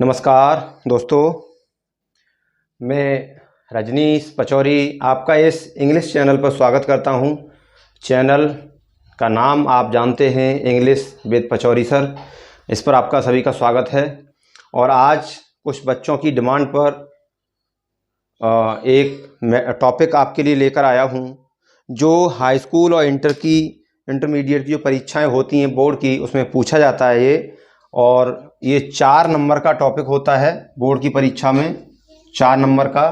नमस्कार दोस्तों, मैं रजनीश पचौरी आपका इस इंग्लिश चैनल पर स्वागत करता हूं। चैनल का नाम आप जानते हैं, इंग्लिश विद पचौरी सर। इस पर आपका सभी का स्वागत है। और आज कुछ बच्चों की डिमांड पर एक टॉपिक आपके लिए लेकर आया हूं, जो हाई स्कूल और इंटरमीडिएट की जो परीक्षाएं होती हैं बोर्ड की, उसमें पूछा जाता है ये। और ये 4 नंबर का टॉपिक होता है। बोर्ड की परीक्षा में 4 नंबर का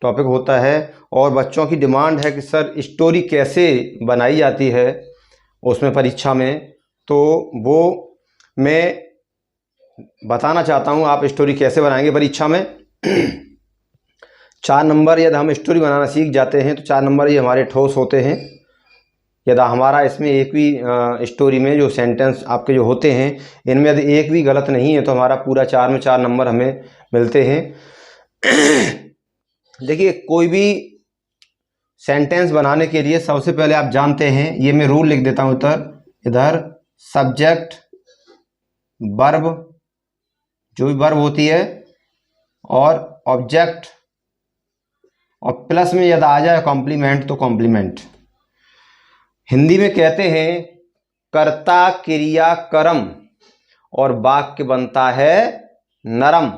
टॉपिक होता है। और बच्चों की डिमांड है कि सर स्टोरी कैसे बनाई जाती है उसमें परीक्षा में, तो वो मैं बताना चाहता हूँ आप स्टोरी कैसे बनाएंगे परीक्षा में। 4 नंबर यदि हम स्टोरी बनाना सीख जाते हैं तो 4 नंबर ये हमारे ठोस होते हैं। यदि हमारा इसमें एक भी स्टोरी में जो सेंटेंस आपके जो होते हैं, इनमें यदि एक भी गलत नहीं है तो हमारा पूरा 4 में 4 नंबर हमें मिलते हैं। देखिए, कोई भी सेंटेंस बनाने के लिए सबसे पहले आप जानते हैं, ये मैं रूल लिख देता हूँ इधर सब्जेक्ट, वर्ब, जो भी वर्ब होती है, और ऑब्जेक्ट, और प्लस में यदि आ जाए कॉम्प्लीमेंट तो कॉम्प्लीमेंट। हिंदी में कहते हैं कर्ता क्रिया कर्म और वाक्य बनता है नरम।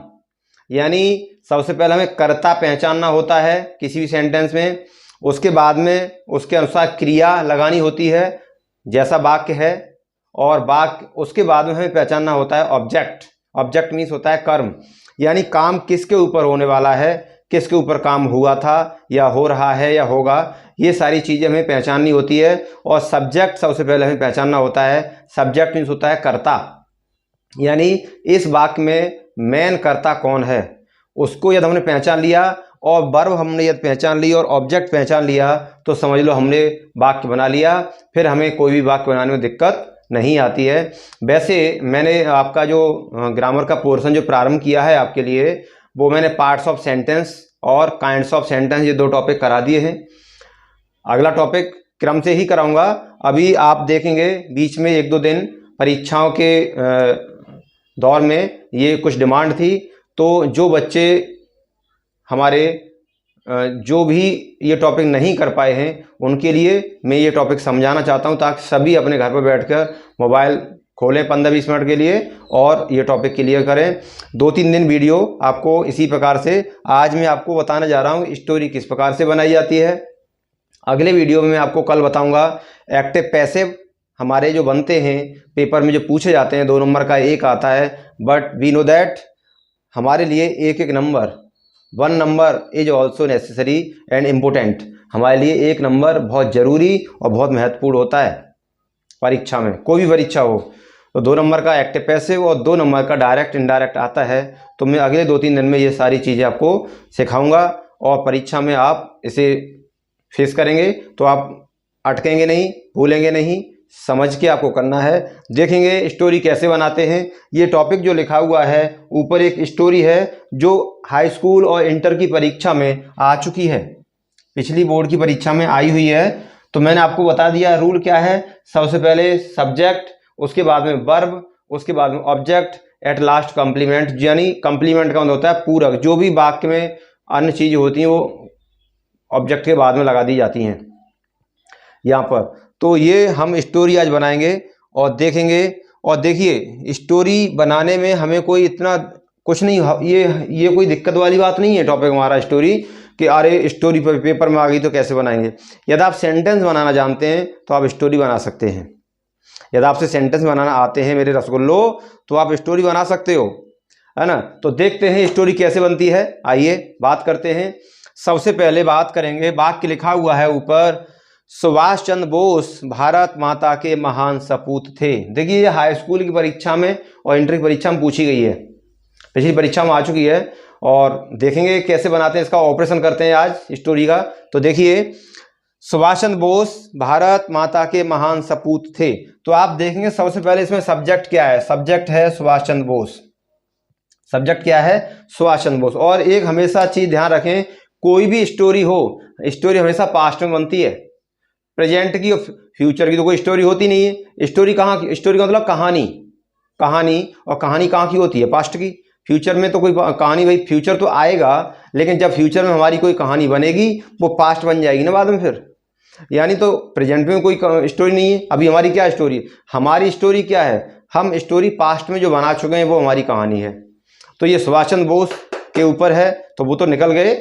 यानी सबसे पहले हमें कर्ता पहचानना होता है किसी भी सेंटेंस में, उसके बाद में उसके अनुसार क्रिया लगानी होती है जैसा वाक्य है, और वाक्य उसके बाद में हमें पहचानना होता है ऑब्जेक्ट। ऑब्जेक्ट मीन्स होता है कर्म, यानी काम किसके ऊपर होने वाला है, किसके ऊपर काम हुआ था या हो रहा है या होगा, ये सारी चीज़ें हमें पहचाननी होती है। और सब्जेक्ट सबसे पहले हमें पहचानना होता है। सब्जेक्ट मीन्स होता है कर्ता, यानी इस वाक्य में मेन कर्ता कौन है, उसको यदि हमने पहचान लिया, और वर्ब हमने यदि पहचान लिया और ऑब्जेक्ट पहचान लिया, तो समझ लो हमने वाक्य बना लिया। फिर हमें कोई भी वाक्य बनाने में दिक्कत नहीं आती है। वैसे मैंने आपका जो ग्रामर का पोर्शन जो प्रारंभ किया है आपके लिए, वो मैंने पार्ट्स ऑफ सेंटेंस और काइंड्स ऑफ सेंटेंस, ये 2 टॉपिक करा दिए हैं। अगला टॉपिक क्रम से ही कराऊंगा। अभी आप देखेंगे बीच में 1-2 दिन परीक्षाओं के दौर में ये कुछ डिमांड थी, तो जो बच्चे हमारे जो भी ये टॉपिक नहीं कर पाए हैं उनके लिए मैं ये टॉपिक समझाना चाहता हूँ, ताकि सभी अपने घर पर बैठकर मोबाइल खोलें 15-20 मिनट के लिए और ये टॉपिक क्लियर करें। 2-3 दिन वीडियो आपको इसी प्रकार से, आज मैं आपको बताने जा रहा हूँ स्टोरी किस प्रकार से बनाई जाती है। अगले वीडियो में मैं आपको कल बताऊंगा एक्टिव पैसिव हमारे जो बनते हैं पेपर में, जो पूछे जाते हैं 2 नंबर का एक आता है। बट वी नो दैट हमारे लिए एक number, 1 number is also necessary and important. हमारे लिए 1 नंबर बहुत ज़रूरी और बहुत महत्वपूर्ण होता है परीक्षा में, कोई भी परीक्षा हो। तो 2 नंबर का एक्टिव पैसिव और 2 नंबर का डायरेक्ट इनडायरेक्ट आता है। तो मैं अगले 2-3 दिन में ये सारी चीज़ें आपको सिखाऊंगा, और परीक्षा में आप इसे फेस करेंगे तो आप अटकेंगे नहीं, भूलेंगे नहीं, समझ के आपको करना है। देखेंगे स्टोरी कैसे बनाते हैं। ये टॉपिक जो लिखा हुआ है ऊपर, एक स्टोरी है जो हाई स्कूल और इंटर की परीक्षा में आ चुकी है, पिछली बोर्ड की परीक्षा में आई हुई है। तो मैंने आपको बता दिया रूल क्या है। सबसे पहले सब्जेक्ट, उसके बाद में वर्ब, उसके बाद में ऑब्जेक्ट, एट लास्ट कॉम्प्लीमेंट। यानी कॉम्प्लीमेंट का मतलब होता है पूरक, जो भी वाक्य में अन्य चीज़ें होती हैं वो ऑब्जेक्ट के बाद में लगा दी जाती हैं यहाँ पर। तो ये हम स्टोरी आज बनाएंगे और देखेंगे। और देखिए, स्टोरी बनाने में हमें कोई इतना कुछ नहीं, ये कोई दिक्कत वाली बात नहीं है टॉपिक हमारा स्टोरी, कि अरे स्टोरी पर पेपर में आ गई तो कैसे बनाएंगे। यदि आप सेंटेंस बनाना जानते हैं तो आप स्टोरी बना सकते हैं। यदि आपसे सेंटेंस बनाना आते हैं मेरे रसगुल्लो, तो आप स्टोरी बना सकते हो, है ना। तो देखते हैं स्टोरी कैसे बनती है, आइए बात करते हैं। सबसे पहले बात करेंगे, वाक्य लिखा हुआ है ऊपर, सुभाष चंद्र बोस भारत माता के महान सपूत थे। देखिए, ये हाई स्कूल की परीक्षा में और इंटर की परीक्षा में पूछी गई है, पिछली परीक्षा में आ चुकी है। और देखेंगे कैसे बनाते हैं, इसका ऑपरेशन करते हैं आज स्टोरी का। तो देखिए, सुभाष चंद्र बोस भारत माता के महान सपूत थे। तो आप देखेंगे सबसे पहले इसमें सब्जेक्ट क्या है, सब्जेक्ट है सुभाष चंद्र बोस। सब्जेक्ट क्या है, सुभाष चंद्र बोस। और एक हमेशा चीज ध्यान रखें, कोई भी स्टोरी हो, स्टोरी हमेशा पास्ट में बनती है। प्रेजेंट की और फ्यूचर की तो कोई स्टोरी होती नहीं है। स्टोरी कहाँ की, स्टोरी का मतलब कहानी, कहानी, और कहानी कहाँ की होती है, पास्ट की। फ्यूचर में तो कोई कहानी, भाई फ्यूचर तो आएगा, लेकिन जब फ्यूचर में हमारी कोई कहानी बनेगी वो पास्ट बन जाएगी ना बाद में फिर। यानी तो प्रेजेंट में कोई स्टोरी नहीं है। अभी हमारी क्या स्टोरी, हमारी स्टोरी क्या है, हम स्टोरी पास्ट में जो बना चुके हैं वो हमारी कहानी है। तो ये सुभाष चंद्र बोस के ऊपर है, तो वो तो निकल गए,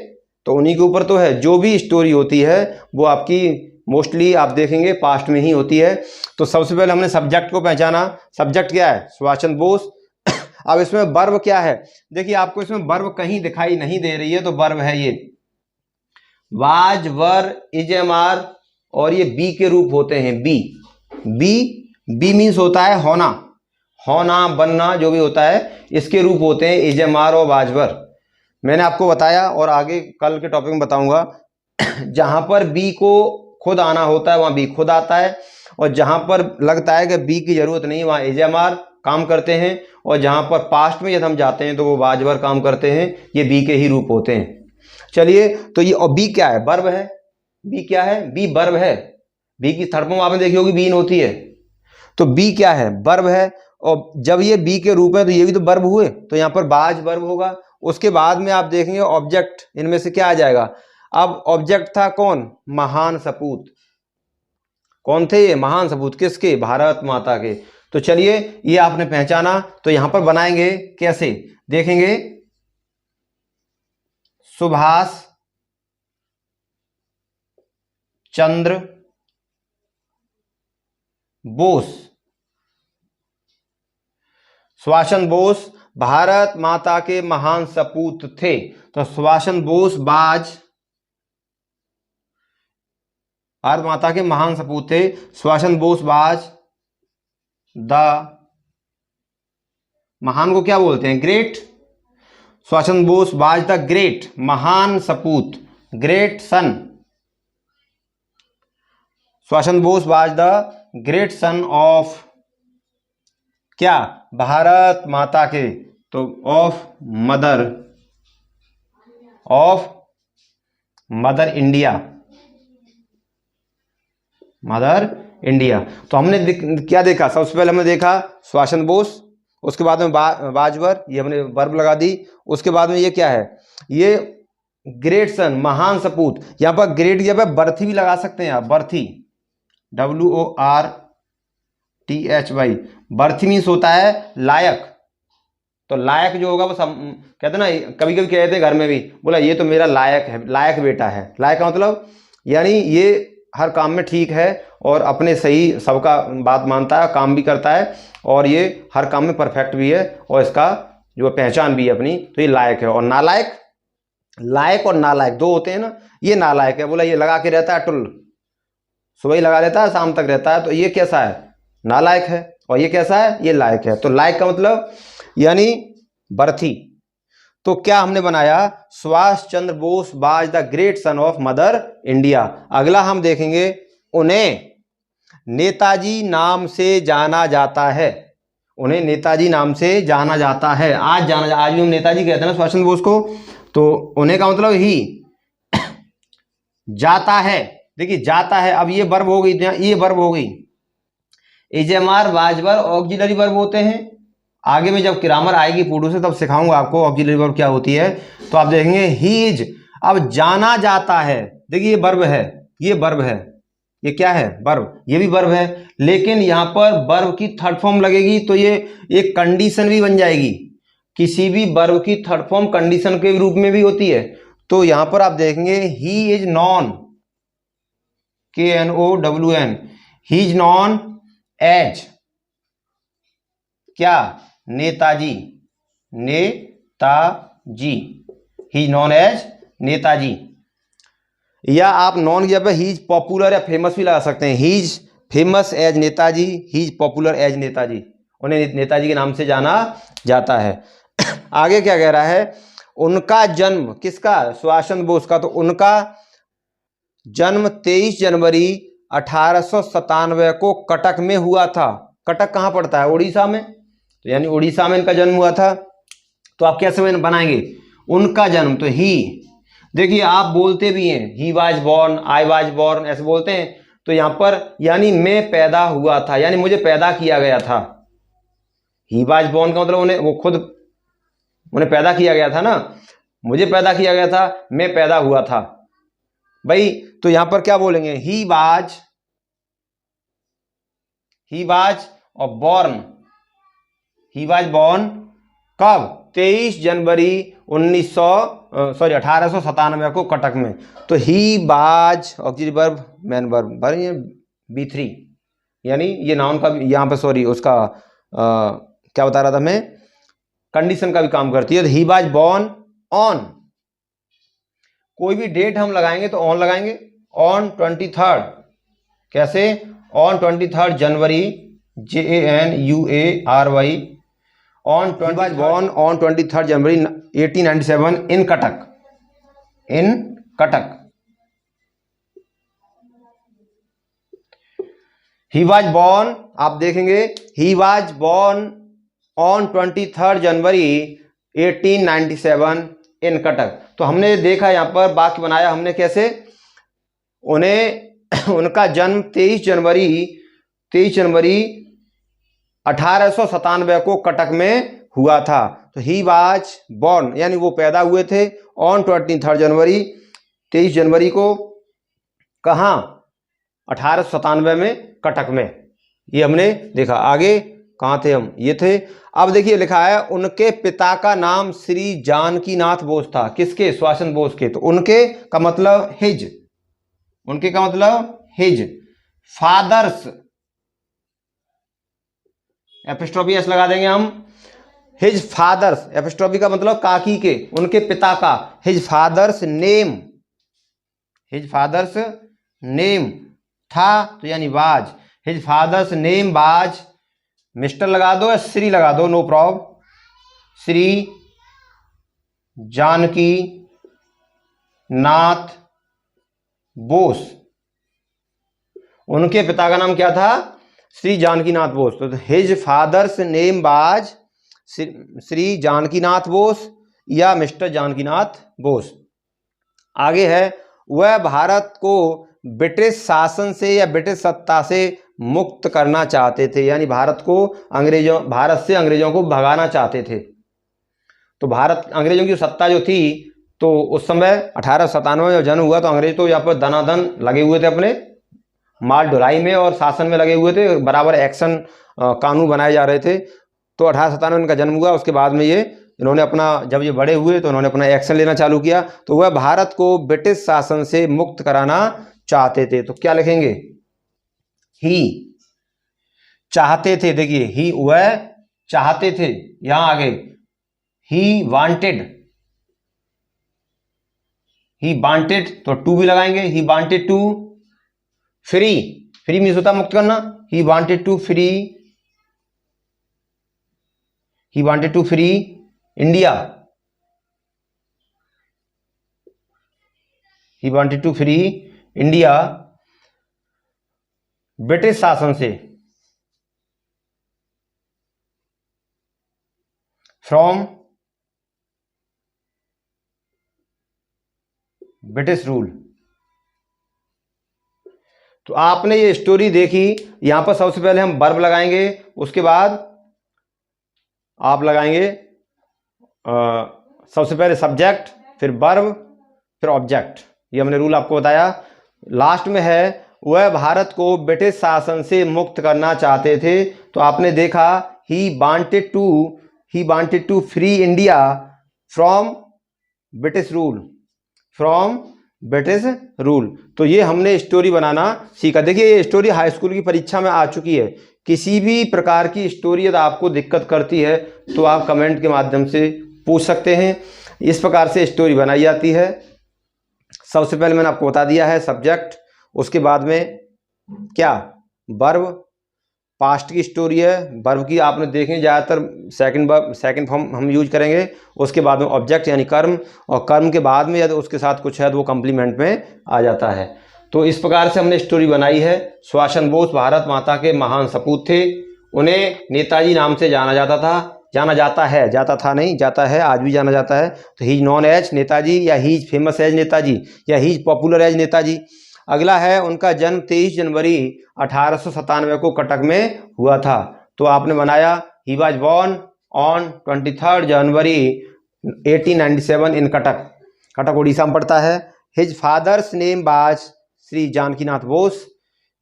तो उन्हीं के ऊपर तो है। जो भी स्टोरी होती है वो आपकी मोस्टली आप देखेंगे पास्ट में ही होती है। तो सबसे पहले हमने सब्जेक्ट को पहचाना। सब्जेक्ट क्या है, सुभाष चंद्र बोस। अब इसमें वर्ब क्या है, देखिए आपको इसमें वर्ब कहीं दिखाई नहीं दे रही है, तो वर्ब है ये was, were, is, am, are, और ये बी के रूप होते हैं। बी, बी, बी मीन्स होता है होना, होना, बनना, जो भी होता है इसके रूप होते हैं इज, एम, आर और वाज, वर। मैंने आपको बताया और आगे कल के टॉपिक में बताऊंगा, जहां पर बी को खुद आना होता है वहां बी खुद आता है, और जहां पर लगता है कि बी की जरूरत नहीं वहां इज, एम, आर काम करते हैं, और जहां पर पास्ट में यदि हम जाते हैं तो वो वाज, वर काम करते हैं। ये बी के ही रूप होते हैं। चलिए, तो ये, और बी क्या है, वर्ब है। बी क्या है, बी वर्ब है। बी की थर्ड फॉर्म आपने देखी होगी बीन होती है, तो बी क्या है, वर्ब है। और जब ये बी के रूप है तो ये भी तो वर्ब हुए, तो यहाँ पर बाज वर्ब होगा। उसके बाद में आप देखेंगे ऑब्जेक्ट, इनमें से क्या आ जाएगा। अब ऑब्जेक्ट था कौन, महान सपूत। कौन थे ये, महान सपूत, किसके, भारत माता के। तो चलिए ये आपने पहचाना, तो यहां पर बनाएंगे कैसे, देखेंगे। सुभाष चंद्र बोस, सुभाष चंद्र बोस भारत माता के महान सपूत थे। तो सुभाष चंद्र बोस बाज, भारत माता के महान सपूत थे। सुभाष चंद्र बोस बाज द, महान को क्या बोलते हैं, great. Subhash Chandra Bose was the great, महान सपूत, great sun. Subhash Chandra Bose was the great son of क्या, भारत माता के, तो of mother, of mother India, mother India. तो हमने क्या देखा, सबसे पहले हमने देखा सुभाष चंद्र बोस, उसके बाद में बाजवर, ये हमने वर्ब लगा दी। उसके बाद में ये क्या है, ये ग्रेट सन, महान सपूत। यहां पर ग्रेट की जगह बर्थी भी लगा सकते हैं आप, बर्थी, WORTHY, बर्थी मीन्स होता है लायक। तो लायक जो होगा वो कहते ना, कभी कभी कहते हैं घर में भी, बोला ये तो मेरा लायक है, लायक बेटा है। लायक का मतलब यानी ये हर काम में ठीक है और अपने सही सबका बात मानता है, काम भी करता है, और ये हर काम में परफेक्ट भी है, और इसका जो पहचान भी है अपनी, तो ये लायक है। और नालायक, लायक और नालायक दो होते हैं ना, ये नालायक है, बोला ये लगा के रहता है टुल, सुबह ही लगा लेता है शाम तक रहता है, तो ये कैसा है, नालायक है। और ये कैसा है, ये लायक है। तो लायक का मतलब यानी बर्थी। तो क्या हमने बनाया, Subhash Chandra Bose was the great son of mother India. अगला हम देखेंगे, उन्हें नेताजी नाम से जाना जाता है, उन्हें नेताजी नाम से जाना जाता है। आज भी हम नेताजी कहते हैं ना सुभाष चंद्र बोस को, तो उन्हें का मतलब ही जाता है। देखिए जाता है, अब ये वर्ब हो गई, ये वर्ब हो गई, इजमार, वाजवर, ऑक्सिलरी वर्ब होते हैं। आगे में जब ग्रामर आएगी पूर्व से तब सिखाऊंगा आपको ऑक्सिलरी वर्ब क्या होती है। तो आप देखेंगे ही इज, अब जाना जाता है, देखिए ये वर्ब है, ये वर्ब है, ये क्या है, वर्ब, ये भी वर्ब है। लेकिन यहां पर वर्ब की थर्ड फॉर्म लगेगी, तो ये एक कंडीशन भी बन जाएगी। किसी भी वर्ब की थर्ड फॉर्म कंडीशन के रूप में भी होती है। तो यहां पर आप देखेंगे he is known, KNOWN, he is known as क्या, Netaji, Netaji, he known as Netaji. या आप नॉन की जगह ही इज पॉपुलर या फेमस भी लगा सकते हैं, he is famous as Netaji, he is popular as Netaji, उन्हें नेताजी के नाम से जाना जाता है। आगे क्या कह रहा है, उनका जन्म, किसका, सुभाष चंद्र बोस का, तो उनका जन्म 23 जनवरी 1897 को कटक में हुआ था। कटक कहाँ पड़ता है, उड़ीसा में, तो यानी उड़ीसा में इनका जन्म हुआ था। तो आप कैसे बनाएंगे, उनका जन्म, तो ही, देखिए आप बोलते भी हैं he was born, I was born, ऐसे बोलते हैं, तो यहाँ पर यानी मैं पैदा हुआ था, यानी मुझे पैदा किया गया था। ही वाज बॉर्न का मतलब उन्हें पैदा किया गया था ना, मुझे पैदा किया गया था, मैं पैदा हुआ था भाई। तो यहां पर क्या बोलेंगे, ही वाज और बॉर्न, ही वाज बॉर्न कब, 23 जनवरी 1897 को कटक में। तो he was auxiliary verb man verb B3, यानी ये नाउन का यहाँ पर सॉरी उसका क्या बता रहा था मैं, कंडीशन का भी काम करती है। तो ही वाज बॉर्न ऑन, कोई भी डेट हम लगाएंगे तो ऑन लगाएंगे, ऑन 23, कैसे, on 23 January JANUARY, on 23 born on 23 जनवरी 1897 in Cuttack. He was born, आप देखेंगे ही वाज बॉर्न ऑन 23 जनवरी 1897 इन कटक। तो हमने देखा यहाँ पर वाक्य बनाया हमने कैसे, उनका जन्म 23 जनवरी 1897 को कटक में हुआ था। तो ही वाज बॉर्न यानी वो पैदा हुए थे ऑन 23 जनवरी 23 जनवरी को, कहाँ, 1897 में कटक में। ये हमने देखा। आगे कहाँ थे हम, ये थे। अब देखिए लिखा है उनके पिता का नाम श्री जानकीनाथ बोस था। किसके, सुभाष चंद्र बोस के। तो उनके का मतलब हिज, उनके का मतलब हिज फादर्स, एपिस्ट्रोफी एस लगा देंगे हम, हिज फादर्स, एपिस्ट्रोफी का मतलब काकी के, उनके पिता का, हिज फादर्स नेम था, तो यानी was, his father's name was, mister लगा दो या श्री लगा दो, नो प्रॉब्लम, श्री जानकी नाथ बोस। उनके पिता का नाम क्या था, श्री जानकीनाथ बोस। तो his father's name was Shri Janakinath Bose या मिस्टर जानकीनाथ बोस। आगे है, वह भारत को ब्रिटिश शासन से या ब्रिटिश सत्ता से मुक्त करना चाहते थे, यानी भारत से अंग्रेजों को भगाना चाहते थे। तो अंग्रेजों की सत्ता जो थी, तो उस समय 1897 में जन्म हुआ, तो अंग्रेज तो यहाँ पर दनादन लगे हुए थे अपने माल ढुलाई में और शासन में लगे हुए थे, बराबर एक्शन कानून बनाए जा रहे थे। तो 1897 में इनका जन्म हुआ। उसके बाद में इन्होंने अपना, जब ये बड़े हुए तो इन्होंने अपना एक्शन लेना चालू किया। तो वह भारत को ब्रिटिश शासन से मुक्त कराना चाहते थे। तो क्या लिखेंगे, ही चाहते थे, देखिए ही वह चाहते थे, यहां आगे ही वांटेड, तो टू भी लगाएंगे, he wanted to free means होता मुक्त करना, he wanted to free India, he wanted to free India British शासन से, फ्रॉम ब्रिटिश रूल। तो आपने ये स्टोरी देखी। यहां पर सबसे पहले हम वर्ब लगाएंगे, उसके बाद आप लगाएंगे सबसे पहले सब्जेक्ट, फिर वर्ब, फिर ऑब्जेक्ट। ये हमने रूल आपको बताया। लास्ट में है, वह भारत को ब्रिटिश शासन से मुक्त करना चाहते थे। तो आपने देखा he wanted to free India from British rule. तो ये हमने स्टोरी बनाना सीखा। देखिए ये स्टोरी हाई स्कूल की परीक्षा में आ चुकी है। किसी भी प्रकार की स्टोरी यदि आपको दिक्कत करती है तो आप कमेंट के माध्यम से पूछ सकते हैं। इस प्रकार से स्टोरी बनाई जाती है। सबसे पहले मैंने आपको बता दिया है सब्जेक्ट, उसके बाद में क्या, वर्ब, पास्ट की स्टोरी है, वर्ब की आपने देखें ज़्यादातर सेकंड फॉर्म हम यूज करेंगे। उसके बाद में ऑब्जेक्ट यानी कर्म, और कर्म के बाद में यदि उसके साथ कुछ है तो वो कम्प्लीमेंट में आ जाता है। तो इस प्रकार से हमने स्टोरी बनाई है। सुभाष चंद्र बोस भारत माता के महान सपूत थे। उन्हें नेताजी नाम से जाना जाता है, जाता है, आज भी जाना जाता है। तो he is known as Netaji, या he is famous as Netaji, या he is popular as Netaji. अगला है उनका जन्म 23 जनवरी 1897 को कटक में हुआ था। तो आपने बनाया ही वॉज बॉर्न ऑन 23 जनवरी 1897 इन कटक। कटक उड़ीसा में पड़ता है। His father's name was Shri Janakinath Bose.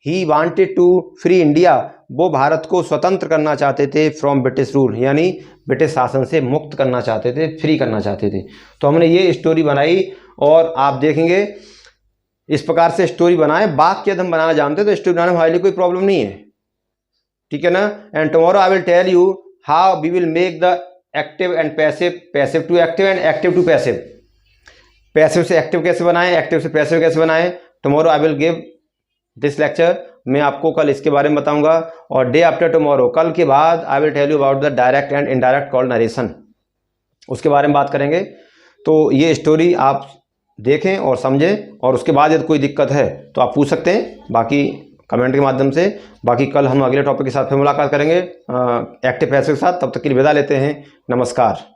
He wanted to free India, वो भारत को स्वतंत्र करना चाहते थे फ्रॉम ब्रिटिश रूल, यानी ब्रिटिश शासन से मुक्त करना चाहते थे, फ्री करना चाहते थे। तो हमने ये स्टोरी बनाई और आप देखेंगे इस प्रकार से स्टोरी बनाएं। वाक्य यदि हम बनाना जानते हैं तो स्टोरी बनाने में हमारे लिए कोई प्रॉब्लम नहीं है, ठीक है ना। And tomorrow I will tell you how we will make the active and passive, passive to active and active to passive. Passive से एक्टिव कैसे बनाएं, एक्टिव से पैसिव कैसे बनाएं। Tomorrow I will give this lecture, मैं आपको कल इसके बारे में बताऊंगा। और डे आफ्टर टुमारो, कल के बाद I will tell you about the direct and indirect call narration, उसके बारे में बात करेंगे। तो ये स्टोरी आप देखें और समझें, और उसके बाद यदि कोई दिक्कत है तो आप पूछ सकते हैं बाकी कमेंट के माध्यम से। बाकी कल हम अगले टॉपिक के साथ फिर मुलाकात करेंगे एक्टिव पैसिव के साथ। तब तक के लिए विदा लेते हैं, नमस्कार।